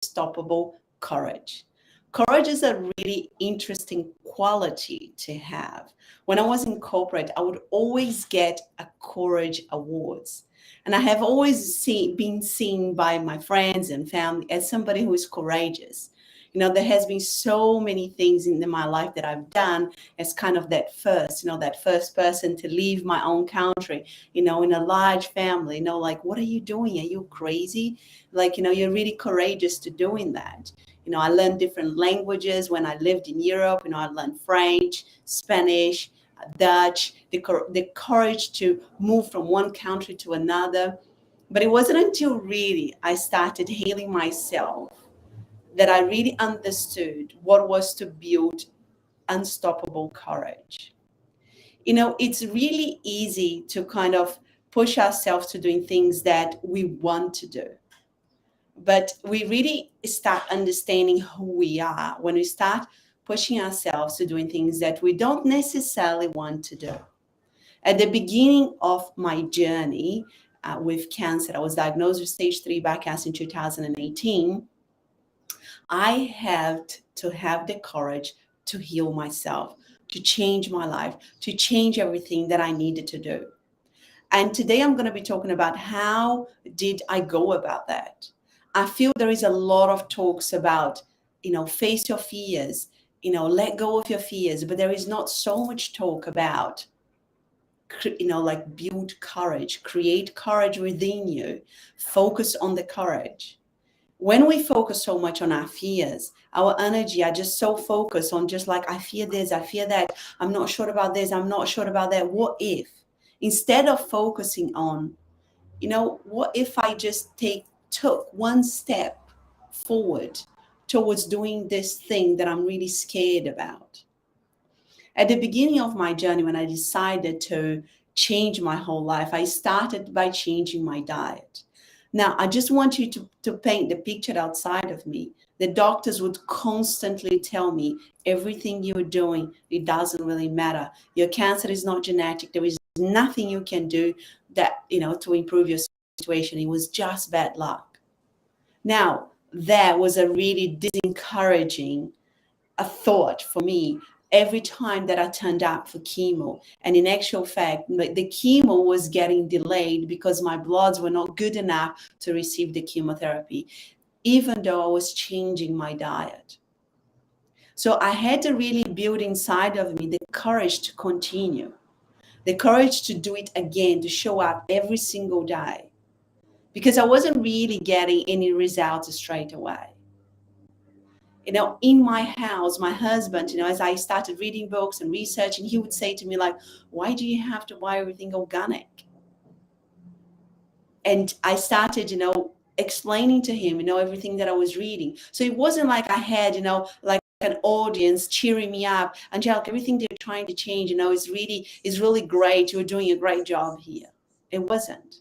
unstoppable courage. Courage is a really interesting quality to have. When I was in corporate, I would always get a courage awards. And I have always been seen by my friends and family as somebody who is courageous. There has been so many things in my life that I've done as kind of that first person to leave my own country, in a large family, like, what are you doing? Are you crazy? Like, you're really courageous to doing that. I learned different languages when I lived in Europe. I learned French, Spanish, Dutch, the courage to move from one country to another. But it wasn't until really I started healing myself that I really understood what was to build unstoppable courage. It's really easy to kind of push ourselves to doing things that we want to do. But we really start understanding who we are when we start pushing ourselves to doing things that we don't necessarily want to do. At the beginning of my journey with cancer, I was diagnosed with stage 3 bowel cancer in 2018. I had to have the courage to heal myself, to change my life, to change everything that I needed to do. And today I'm going to be talking about how did I go about that. I feel there is a lot of talks about, face your fears, let go of your fears, but there is not so much talk about, like build courage, create courage within you, focus on the courage. When we focus so much on our fears, our energy are just so focused on just like, I fear this, I fear that, I'm not sure about this, I'm not sure about that, what if? Instead of focusing on, what if I just took one step forward towards doing this thing that I'm really scared about. At the beginning of my journey, when I decided to change my whole life, I started by changing my diet. Now, I just want you to paint the picture outside of me. The doctors would constantly tell me, everything you're doing, it doesn't really matter. Your cancer is not genetic. There is nothing you can do that, to improve your situation. It was just bad luck. Now, that was a really discouraging thought for me every time that I turned up for chemo. And in actual fact, the chemo was getting delayed because my bloods were not good enough to receive the chemotherapy, even though I was changing my diet. So I had to really build inside of me the courage to continue, the courage to do it again, to show up every single day, because I wasn't really getting any results straight away. In my house, my husband, as I started reading books and researching, he would say to me, like, why do you have to buy everything organic? And I started, explaining to him, everything that I was reading. So it wasn't like I had, like an audience cheering me up. Angelica, everything they're trying to change, is really great. You're doing a great job here. It wasn't.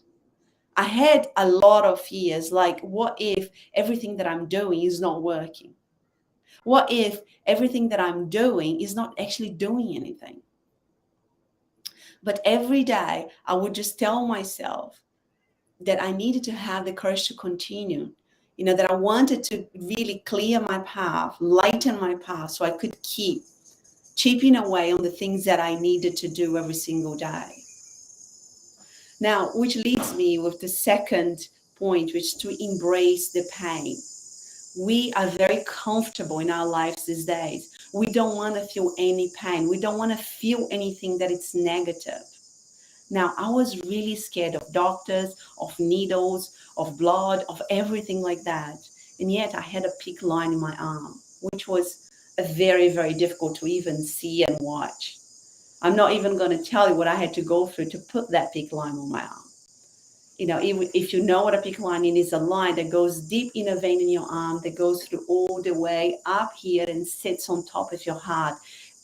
I had a lot of fears, like, what if everything that I'm doing is not working? What if everything that I'm doing is not actually doing anything? But every day I would just tell myself that I needed to have the courage to continue, that I wanted to really clear my path, lighten my path, so I could keep chipping away on the things that I needed to do every single day. Now, which leads me with the second point, which is to embrace the pain. We are very comfortable in our lives these days. We don't want to feel any pain. We don't want to feel anything that it's negative. Now, I was really scared of doctors, of needles, of blood, of everything like that. And yet I had a PICC line in my arm, which was very, very difficult to even see and watch. I'm not even going to tell you what I had to go through to put that PICC line on my arm. If you know what a PICC line is, a line that goes deep in a vein in your arm, that goes through all the way up here and sits on top of your heart.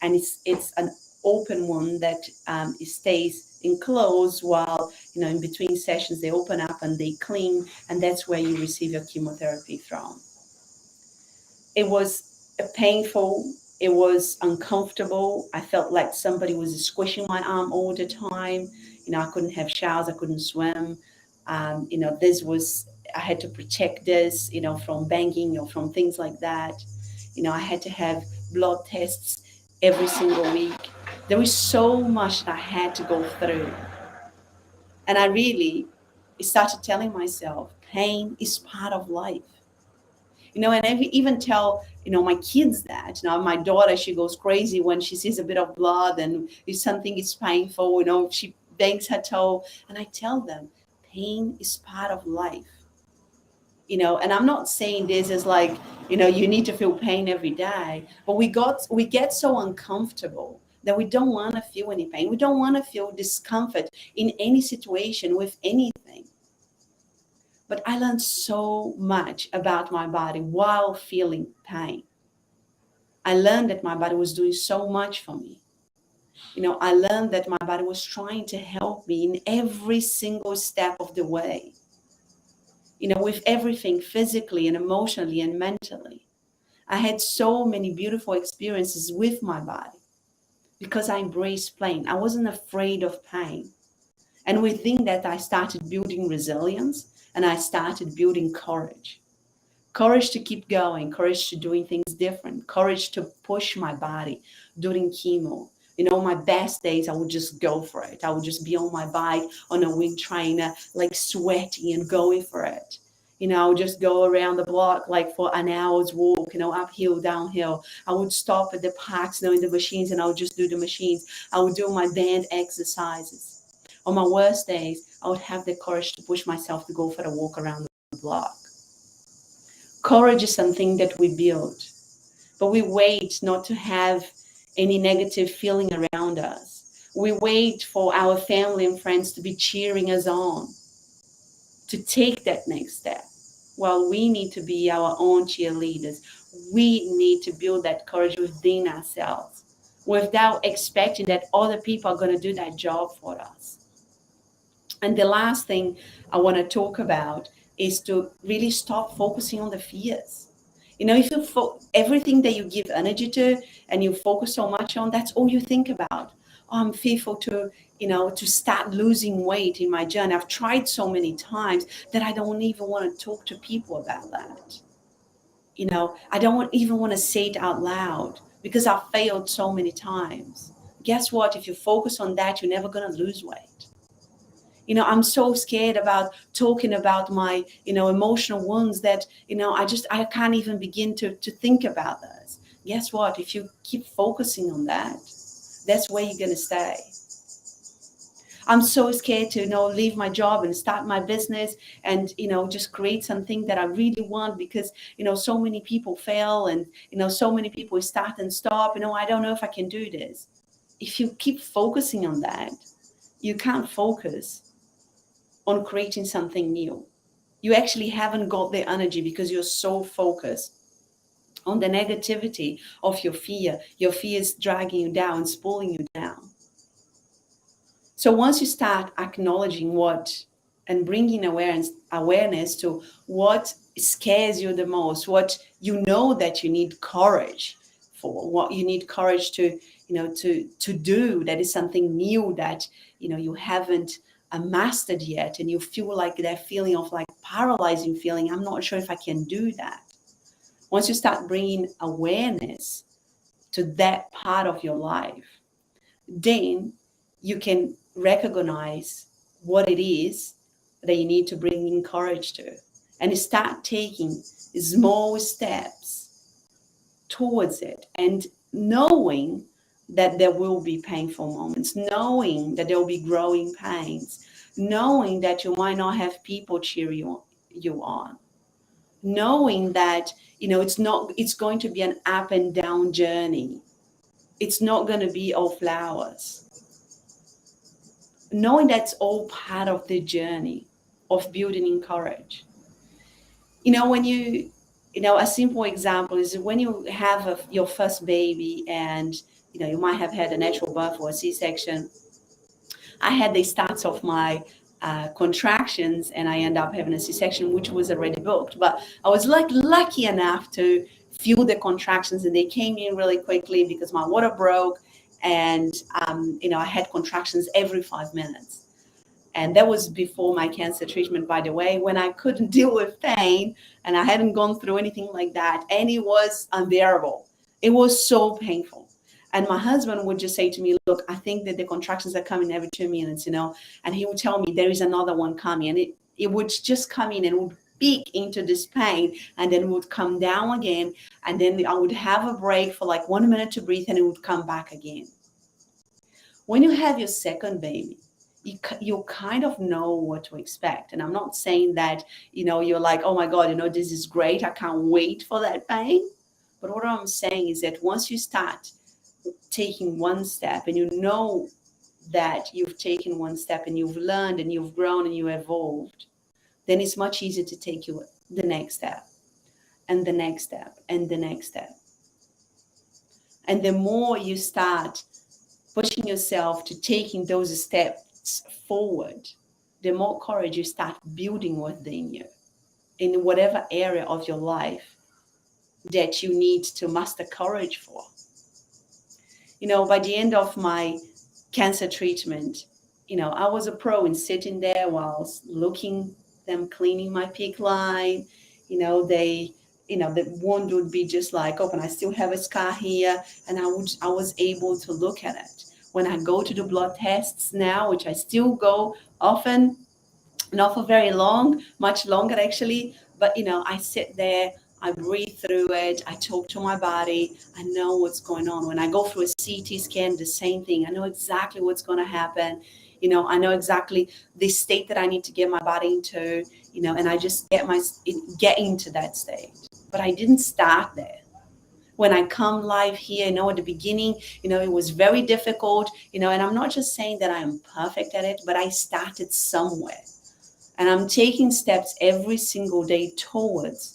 And it's an open one that it stays enclosed while, in between sessions, they open up and they clean. And that's where you receive your chemotherapy from. It was painful. It was uncomfortable. I felt like somebody was squishing my arm all the time. I couldn't have showers. I couldn't swim. This was I had to protect this, from banging or from things like that. I had to have blood tests every single week. There was so much that I had to go through. And I really started telling myself, pain is part of life. And I even tell, my kids that. My daughter, she goes crazy when she sees a bit of blood and if something is painful, she bangs her toe. And I tell them, pain is part of life. And I'm not saying this as like, you need to feel pain every day, but we get so uncomfortable that we don't want to feel any pain. We don't want to feel discomfort in any situation with anything. But I learned so much about my body while feeling pain. I learned that my body was doing so much for me. I learned that my body was trying to help me in every single step of the way. With everything physically and emotionally and mentally. I had so many beautiful experiences with my body because I embraced pain. I wasn't afraid of pain. And within that, I started building resilience and I started building courage. Courage to keep going, courage to doing things different, courage to push my body during chemo. My best days, I would just go for it. I would just be on my bike on a wind trainer, like sweating and going for it. I would just go around the block like for an hour's walk, uphill, downhill. I would stop at the parks, in the machines, and I would just do the machines. I would do my band exercises. On my worst days, I would have the courage to push myself to go for a walk around the block. Courage is something that we build, but we wait not to have any negative feeling around us. We wait for our family and friends to be cheering us on, to take that next step. Well, we need to be our own cheerleaders. We need to build that courage within ourselves without expecting that other people are going to do that job for us. And the last thing I want to talk about is to really stop focusing on the fears. If you everything that you give energy to and you focus so much on, that's all you think about. Oh, I'm fearful to start losing weight in my journey. I've tried so many times that I don't even want to talk to people about that. I don't even want to say it out loud because I've failed so many times. Guess what? If you focus on that, you're never going to lose weight. I'm so scared about talking about my, emotional wounds that, I can't even begin to think about those. Guess what? If you keep focusing on that, that's where you're going to stay. I'm so scared to, leave my job and start my business and, just create something that I really want because, so many people fail and, so many people start and stop. I don't know if I can do this. If you keep focusing on that, you can't focus on creating something new. You actually haven't got the energy because you're so focused on the negativity of your fear. Your fear is dragging you down, pulling you down. So once you start acknowledging and bringing awareness to what scares you the most, what that you need courage for, what you need courage to do, that is something new that you haven't mastered yet, and you feel like that feeling of like paralyzing feeling, I'm not sure if I can do that. Once you start bringing awareness to that part of your life, then you can recognize what it is that you need to bring in courage to and start taking small steps towards it, and knowing that there will be painful moments, knowing that there will be growing pains, knowing that you might not have people cheer you on, knowing that it's going to be an up and down journey. It's not going to be all flowers. Knowing that's all part of the journey of building in courage. When a simple example is when you have your first baby and you might have had a natural birth or a C-section. I had the starts of my contractions and I ended up having a C-section, which was already booked. But I was lucky enough to feel the contractions, and they came in really quickly because my water broke, and I had contractions every 5 minutes. And that was before my cancer treatment, by the way, when I couldn't deal with pain and I hadn't gone through anything like that. And it was unbearable. It was so painful. And my husband would just say to me, look, I think that the contractions are coming every 2 minutes, and he would tell me there is another one coming. And it would just come in and would peak into this pain and then would come down again. And then I would have a break for like 1 minute to breathe and it would come back again. When you have your second baby, you kind of know what to expect. And I'm not saying that, you're like, oh my God, this is great. I can't wait for that pain. But what I'm saying is that once you start taking one step and you know that you've taken one step and you've learned and you've grown and you evolved, then it's much easier to take you the next step and the next step and the next step. And the more you start pushing yourself to taking those steps forward, the more courage you start building within you in whatever area of your life that you need to muster courage for. By the end of my cancer treatment, I was a pro in sitting there while looking them cleaning my PICC line. The wound would be just like open. I still have a scar here, and I was able to look at it. When I go to the blood tests now, which I still go often, not for very long, much longer actually, but I sit there, I breathe through it, I talk to my body, I know what's going on. When I go through a CT scan, the same thing. I know exactly what's going to happen. I know exactly the state that I need to get my body into, and I just get into that state. But I didn't start there. When I come live here, at the beginning, it was very difficult, and I'm not just saying that I am perfect at it, but I started somewhere. And I'm taking steps every single day towards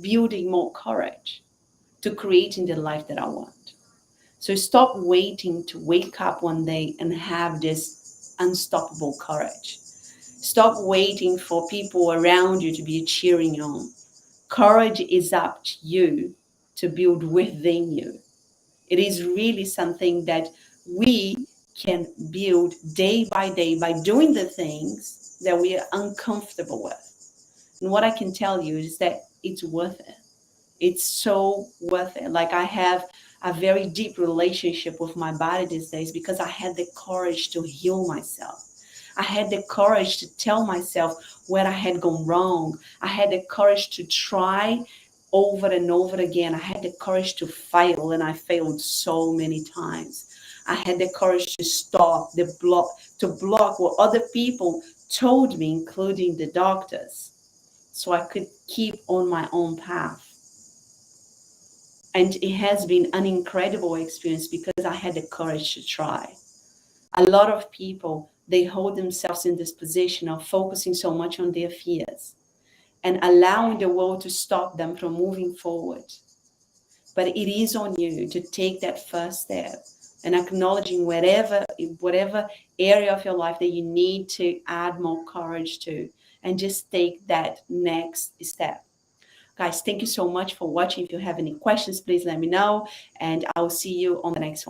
building more courage to creating the life that I want. So stop waiting to wake up one day and have this unstoppable courage. Stop waiting for people around you to be cheering you on. Courage is up to you to build within you. It is really something that we can build day by day by doing the things that we are uncomfortable with. And what I can tell you is that it's worth it. It's so worth it. Like, I have a very deep relationship with my body these days because I had the courage to heal myself. I had the courage to tell myself where I had gone wrong. I had the courage to try over and over again. I had the courage to fail, and I failed so many times. I had the courage to stop, to block what other people told me, including the doctors, so I could keep on my own path. And it has been an incredible experience because I had the courage to try. A lot of people, they hold themselves in this position of focusing so much on their fears and allowing the world to stop them from moving forward. But it is on you to take that first step and acknowledging whatever area of your life that you need to add more courage to, and just take that next step. Guys, thank you so much for watching. If you have any questions, please let me know, and I'll see you on the next one.